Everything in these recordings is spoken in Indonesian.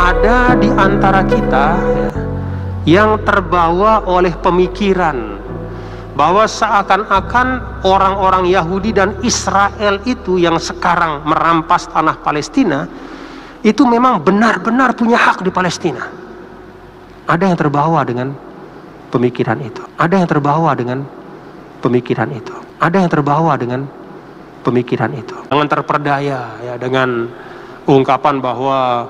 ada di antara kita yang terbawa oleh pemikiran bahwa seakan-akan orang-orang Yahudi dan Israel itu yang sekarang merampas tanah Palestina itu memang benar-benar punya hak di Palestina. Ada yang terbawa dengan pemikiran itu. Ada yang terbawa dengan pemikiran itu. Ada yang terbawa dengan pemikiran itu. Jangan terperdaya ya dengan ungkapan bahwa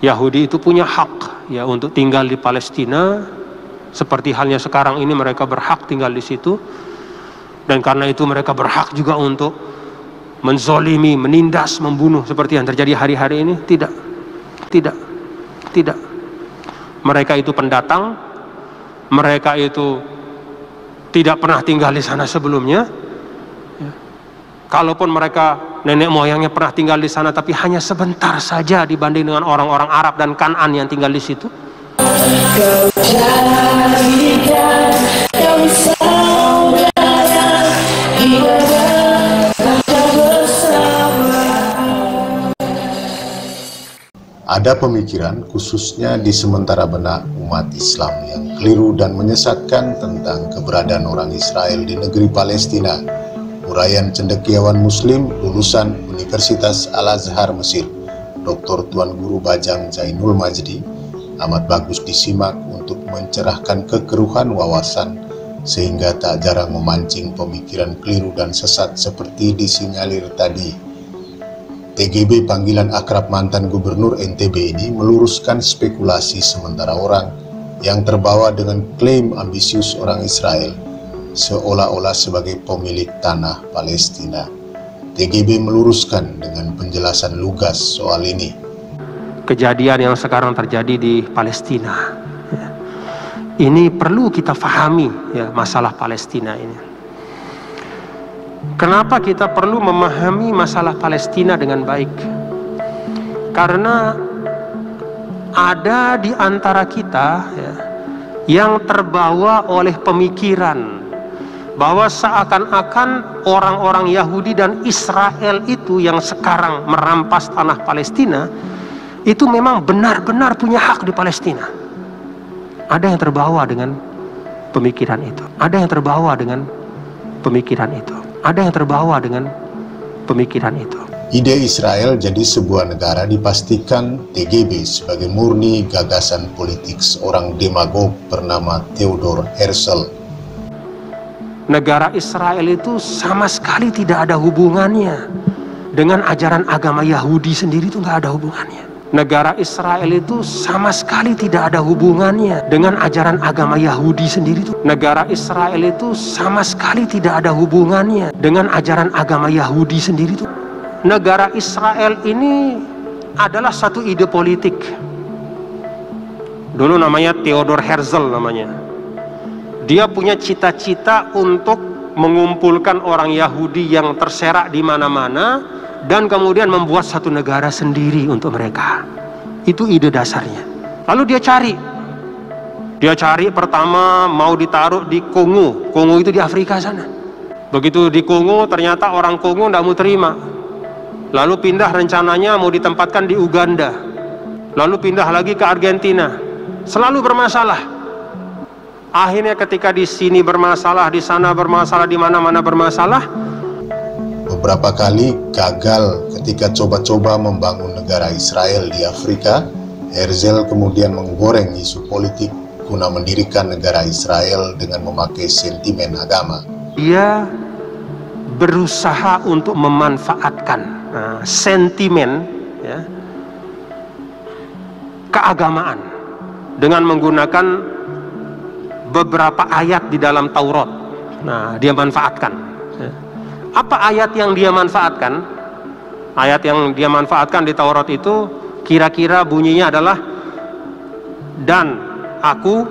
Yahudi itu punya hak ya untuk tinggal di Palestina, seperti halnya sekarang ini mereka berhak tinggal di situ, dan karena itu mereka berhak juga untuk menzolimi, menindas, membunuh seperti yang terjadi hari-hari ini. Tidak. Mereka itu pendatang, mereka itu tidak pernah tinggal di sana sebelumnya. Kalaupun mereka nenek moyangnya pernah tinggal di sana, tapi hanya sebentar saja dibanding dengan orang-orang Arab dan Kan'an yang tinggal di situ. Ada pemikiran khususnya di sementara benak umat Islam yang keliru dan menyesatkan tentang keberadaan orang Israel di negeri Palestina. Uraian cendekiawan Muslim lulusan Universitas Al-Azhar Mesir, Dr. Tuan Guru Bajang Zainul Majdi, amat bagus disimak untuk mencerahkan kekeruhan wawasan sehingga tak jarang memancing pemikiran keliru dan sesat seperti disinyalir tadi. TGB panggilan akrab mantan gubernur NTB ini meluruskan spekulasi sementara orang yang terbawa dengan klaim ambisius orang Israel seolah-olah sebagai pemilik tanah Palestina. TGB meluruskan dengan penjelasan lugas soal ini. Kejadian yang sekarang terjadi di Palestina, ini perlu kita fahami ya, masalah Palestina ini. Kenapa kita perlu memahami masalah Palestina dengan baik? Karena ada di antara kita ya, yang terbawa oleh pemikiran bahwa seakan-akan orang-orang Yahudi dan Israel itu yang sekarang merampas tanah Palestina itu memang benar-benar punya hak di Palestina. Ada yang terbawa dengan pemikiran itu. Ada yang terbawa dengan pemikiran itu. Ada yang terbawa dengan pemikiran itu. Ide Israel jadi sebuah negara dipastikan TGB sebagai murni gagasan politik seorang demagog bernama Theodor Herzl. Negara Israel itu sama sekali tidak ada hubungannya dengan ajaran agama Yahudi sendiri, itu nggak ada hubungannya. Negara Israel itu sama sekali tidak ada hubungannya dengan ajaran agama Yahudi sendiri. Negara Israel itu sama sekali tidak ada hubungannya dengan ajaran agama Yahudi sendiri. Negara Israel ini adalah satu ide politik. Dulu namanya Theodor Herzl namanya. Dia punya cita-cita untuk mengumpulkan orang Yahudi yang terserak di mana-mana dan kemudian membuat satu negara sendiri untuk mereka. Itu ide dasarnya. Lalu dia cari pertama mau ditaruh di Kongo. Kongo itu di Afrika sana. Begitu di Kongo ternyata orang Kongo tidak mau terima. Lalu pindah, rencananya mau ditempatkan di Uganda. Lalu pindah lagi ke Argentina. Selalu bermasalah. Akhirnya ketika di sini bermasalah, di sana bermasalah, di mana-mana bermasalah. Beberapa kali gagal ketika coba-coba membangun negara Israel di Afrika. Herzl kemudian menggoreng isu politik guna mendirikan negara Israel dengan memakai sentimen agama. Dia berusaha untuk memanfaatkan sentimen ya, keagamaan dengan menggunakan beberapa ayat di dalam Taurat. Nah, dia manfaatkan. Apa ayat yang dia manfaatkan? Ayat yang dia manfaatkan di Taurat itu kira-kira bunyinya adalah, dan aku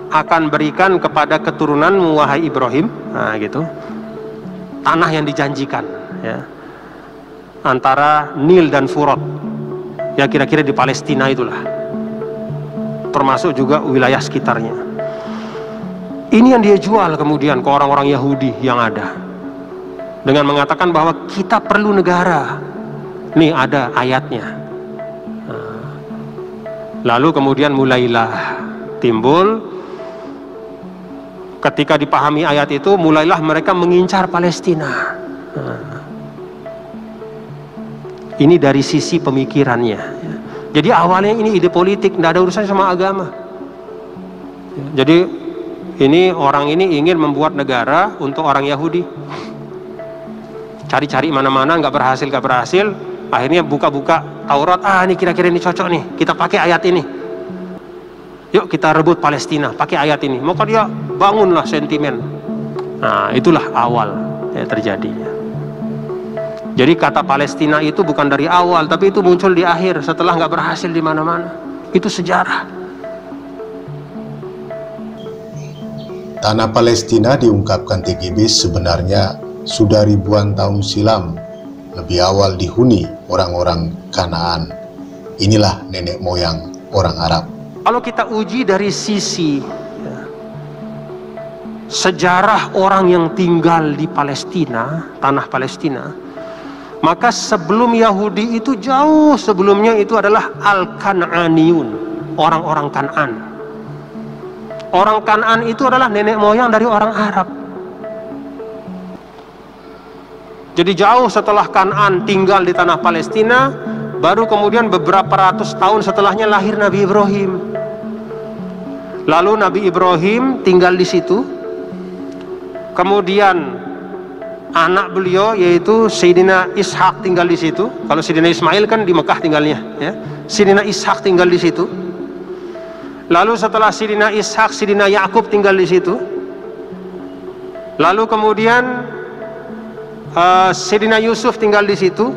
akan berikan kepada keturunanmu wahai Ibrahim, nah gitu, tanah yang dijanjikan ya, antara Nil dan Furat ya, kira-kira di Palestina itulah, termasuk juga wilayah sekitarnya. Ini yang dia jual kemudian ke orang-orang Yahudi yang ada, dengan mengatakan bahwa kita perlu negara. Nih ada ayatnya. Lalu kemudian mulailah timbul, ketika dipahami ayat itu, mulailah mereka mengincar Palestina. Ini dari sisi pemikirannya. Jadi awalnya ini ide politik, tidak ada urusannya sama agama. Jadi ini orang ini ingin membuat negara untuk orang Yahudi. Cari-cari mana-mana, nggak berhasil. Akhirnya buka-buka Taurat, ini kira-kira ini cocok nih, kita pakai ayat ini. Yuk kita rebut Palestina, pakai ayat ini. Maka dia bangunlah sentimen. Nah, itulah awal terjadinya. Jadi kata Palestina itu bukan dari awal, tapi itu muncul di akhir setelah nggak berhasil di mana-mana. Itu sejarah. Tanah Palestina diungkapkan TGB sebenarnya sudah ribuan tahun silam, lebih awal dihuni orang-orang Kanaan. Inilah nenek moyang orang Arab. Kalau kita uji dari sisi sejarah orang yang tinggal di Palestina, tanah Palestina, maka sebelum Yahudi itu jauh sebelumnya itu adalah Al-Kan'aniyun, orang-orang Kan'an. Orang Kan'an itu adalah nenek moyang dari orang Arab. Jadi jauh setelah Kan'an tinggal di tanah Palestina, baru kemudian beberapa ratus tahun setelahnya lahir Nabi Ibrahim. Lalu Nabi Ibrahim tinggal di situ. Kemudian anak beliau yaitu Sayyidina Ishak tinggal di situ. Kalau Sayyidina Ismail kan di Mekah tinggalnya, ya. Sayyidina Ishak tinggal di situ. Lalu setelah Sayyidina Ishak, Sayyidina Yakub tinggal di situ. Lalu kemudian Sayyidina Yusuf tinggal di situ.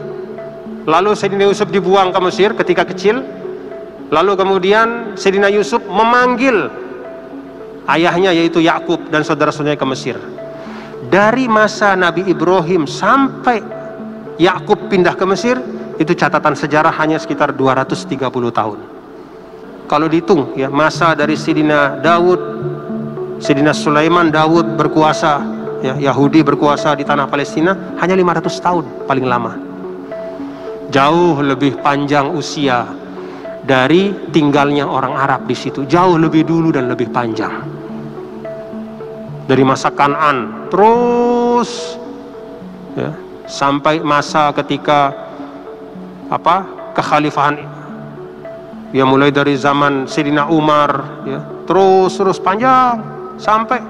Lalu Sayyidina Yusuf dibuang ke Mesir ketika kecil. Lalu kemudian Sayyidina Yusuf memanggil ayahnya yaitu Yakub dan saudara-saudaranya ke Mesir. Dari masa Nabi Ibrahim sampai Yakub pindah ke Mesir, itu catatan sejarah hanya sekitar 230 tahun. Kalau dihitung ya, masa dari Sayyidina Daud, Sayyidina Sulaiman, Daud berkuasa, ya, Yahudi berkuasa di tanah Palestina hanya 500 tahun paling lama. Jauh lebih panjang usia dari tinggalnya orang Arab di situ, jauh lebih dulu dan lebih panjang. Dari masa Kan'an terus ya, sampai masa ketika kekhalifahan ya, mulai dari zaman Sayyidina Umar ya, terus panjang sampai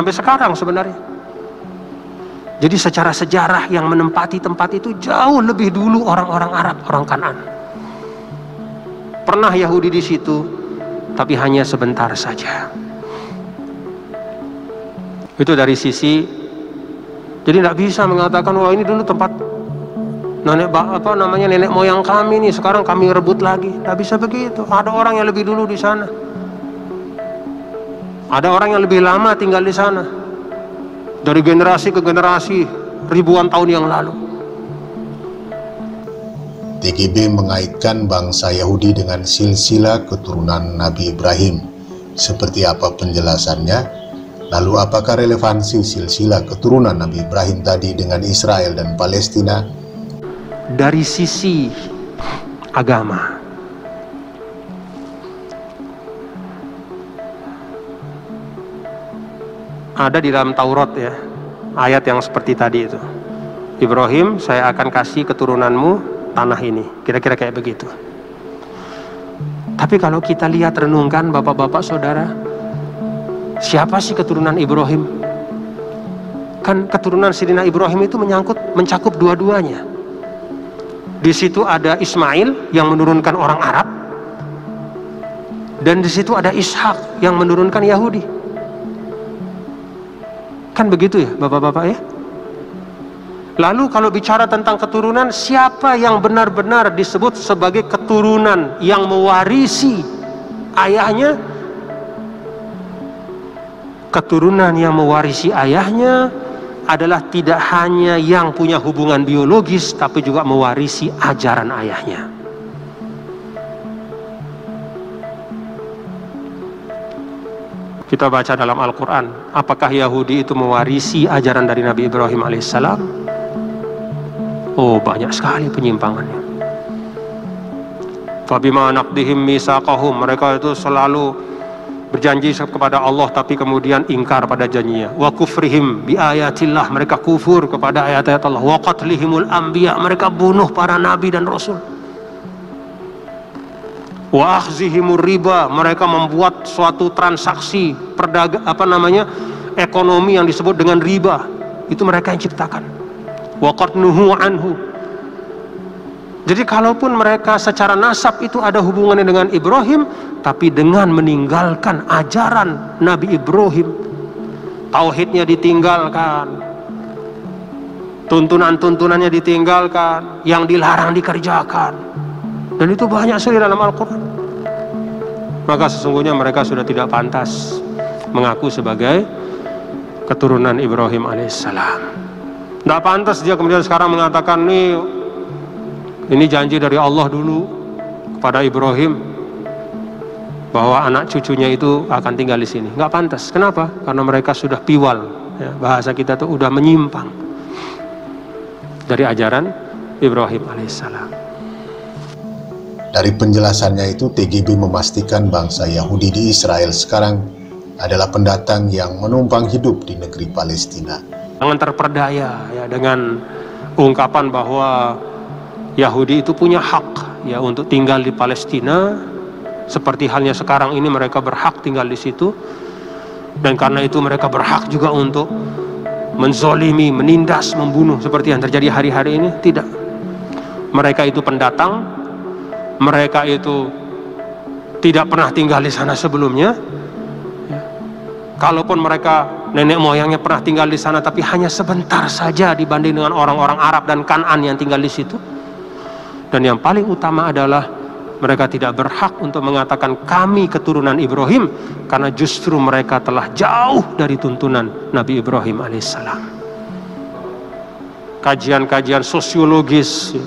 sekarang sebenarnya. Jadi secara sejarah yang menempati tempat itu jauh lebih dulu orang-orang Arab, orang Kan'an. Pernah Yahudi di situ, tapi hanya sebentar saja. Itu dari sisi, jadi tidak bisa mengatakan wah ini dulu tempat nenek moyang kami nih, sekarang kami rebut lagi. Tidak bisa begitu. Ada orang yang lebih dulu di sana. Ada orang yang lebih lama tinggal di sana. Dari generasi ke generasi ribuan tahun yang lalu. TGB mengaitkan bangsa Yahudi dengan silsilah keturunan Nabi Ibrahim. Seperti apa penjelasannya? Lalu apakah relevansi silsilah keturunan Nabi Ibrahim tadi dengan Israel dan Palestina? Dari sisi agama, ada di dalam Taurat ya, ayat yang seperti tadi itu. Ibrahim, saya akan kasih keturunanmu tanah ini. Kira-kira kayak begitu. Tapi kalau kita lihat renungkan bapak-bapak saudara, siapa sih keturunan Ibrahim? Kan keturunan Sayyidina Ibrahim itu mencakup dua-duanya. Di situ ada Ismail yang menurunkan orang Arab, dan di situ ada Ishak yang menurunkan Yahudi. Kan begitu ya bapak-bapak ya? Lalu kalau bicara tentang keturunan, siapa yang benar-benar disebut sebagai keturunan yang mewarisi ayahnya? Keturunan yang mewarisi ayahnya adalah tidak hanya yang punya hubungan biologis, tapi juga mewarisi ajaran ayahnya. Kita baca dalam Al-Quran, apakah Yahudi itu mewarisi ajaran dari Nabi Ibrahim alaihissalam? Oh, banyak sekali penyimpangannya. Fabima naqdihim mitsaqahum, mereka itu selalu berjanji kepada Allah tapi kemudian ingkar pada janjinya. Wa kufrihim bi ayatillah, mereka kufur kepada ayat-ayat Allah. Wa qatlihimul anbiya, mereka bunuh para nabi dan rasul. Wa akhzihimur riba, mereka membuat suatu transaksi ekonomi yang disebut dengan riba. Itu mereka yang ciptakan. Wa qad nuhu anhu. Jadi kalaupun mereka secara nasab itu ada hubungannya dengan Ibrahim, tapi dengan meninggalkan ajaran Nabi Ibrahim, tauhidnya ditinggalkan, tuntunan-tuntunannya ditinggalkan, yang dilarang dikerjakan, dan itu banyak sekali dalam Al-Quran, maka sesungguhnya mereka sudah tidak pantas mengaku sebagai keturunan Ibrahim alaihissalam. Tidak pantas dia kemudian sekarang mengatakan ini janji dari Allah dulu kepada Ibrahim bahwa anak cucunya itu akan tinggal di sini. Nggak pantas. Kenapa? Karena mereka sudah piwal. Ya, bahasa kita tuh udah menyimpang dari ajaran Ibrahim alaihissalam. Dari penjelasannya itu, TGB memastikan bangsa Yahudi di Israel sekarang adalah pendatang yang menumpang hidup di negeri Palestina. Jangan terperdaya ya dengan ungkapan bahwa Yahudi itu punya hak ya untuk tinggal di Palestina, seperti halnya sekarang ini mereka berhak tinggal di situ, dan karena itu mereka berhak juga untuk menzolimi, menindas, membunuh seperti yang terjadi hari-hari ini. Tidak, mereka itu pendatang, mereka itu tidak pernah tinggal di sana sebelumnya ya. Kalaupun mereka nenek moyangnya pernah tinggal di sana, tapi hanya sebentar saja dibanding dengan orang-orang Arab dan Kan'an yang tinggal di situ. Dan yang paling utama adalah mereka tidak berhak untuk mengatakan kami keturunan Ibrahim, karena justru mereka telah jauh dari tuntunan Nabi Ibrahim alaihissalam. Kajian-kajian sosiologis,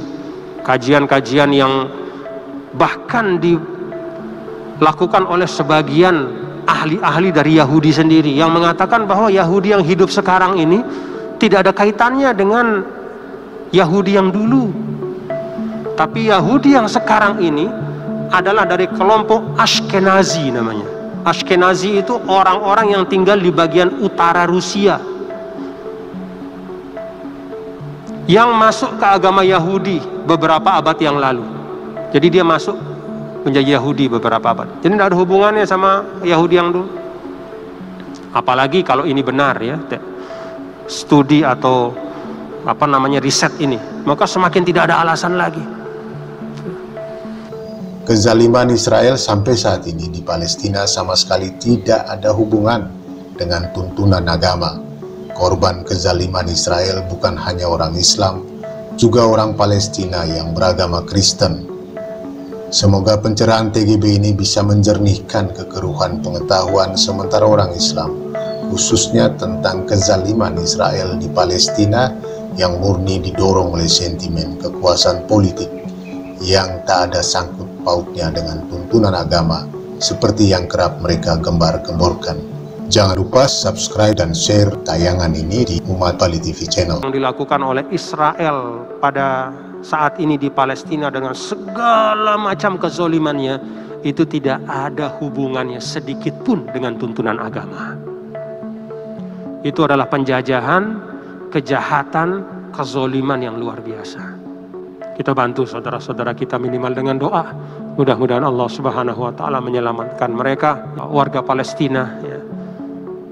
kajian-kajian yang bahkan dilakukan oleh sebagian ahli-ahli dari Yahudi sendiri, yang mengatakan bahwa Yahudi yang hidup sekarang ini tidak ada kaitannya dengan Yahudi yang dulu. Tapi Yahudi yang sekarang ini adalah dari kelompok Ashkenazi namanya. Ashkenazi itu orang-orang yang tinggal di bagian utara Rusia, yang masuk ke agama Yahudi beberapa abad yang lalu. Jadi dia masuk menjadi Yahudi beberapa abad. Jadi tidak ada hubungannya sama Yahudi yang dulu. Apalagi kalau ini benar ya, studi atau riset ini, maka semakin tidak ada alasan lagi. Kezaliman Israel sampai saat ini di Palestina sama sekali tidak ada hubungan dengan tuntunan agama. Korban kezaliman Israel bukan hanya orang Islam, juga orang Palestina yang beragama Kristen. Semoga pencerahan TGB ini bisa menjernihkan kekeruhan pengetahuan sementara orang Islam, khususnya tentang kezaliman Israel di Palestina yang murni didorong oleh sentimen kekuasaan politik yang tak ada sangkut pautnya dengan tuntunan agama seperti yang kerap mereka gembar-gemborkan. Jangan lupa subscribe dan share tayangan ini di Umat Bali TV channel. Yang dilakukan oleh Israel pada saat ini di Palestina dengan segala macam kezolimannya, itu tidak ada hubungannya sedikit pun dengan tuntunan agama. Itu adalah penjajahan, kejahatan, kezoliman yang luar biasa. Kita bantu saudara-saudara kita minimal dengan doa. Mudah-mudahan Allah Subhanahu wa Ta'ala menyelamatkan mereka, warga Palestina ya,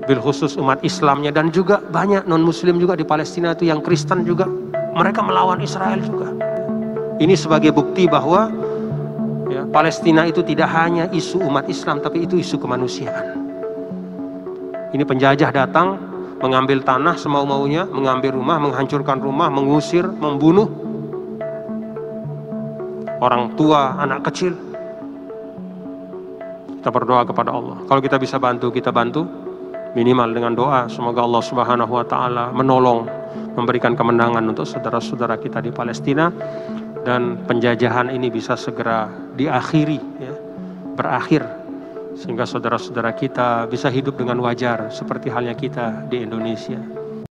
bil khusus umat Islamnya, dan juga banyak non-muslim juga di Palestina itu yang Kristen juga, mereka melawan Israel juga. Ini sebagai bukti bahwa ya, Palestina itu tidak hanya isu umat Islam, tapi itu isu kemanusiaan. Ini penjajah datang, mengambil tanah semau-maunya, mengambil rumah, menghancurkan rumah, mengusir, membunuh orang tua, anak kecil. Kita berdoa kepada Allah. Kalau kita bisa bantu, kita bantu. Minimal dengan doa. Semoga Allah Subhanahu wa Ta'ala menolong, memberikan kemenangan untuk saudara-saudara kita di Palestina. Dan penjajahan ini bisa segera diakhiri, ya, berakhir. Sehingga saudara-saudara kita bisa hidup dengan wajar seperti halnya kita di Indonesia.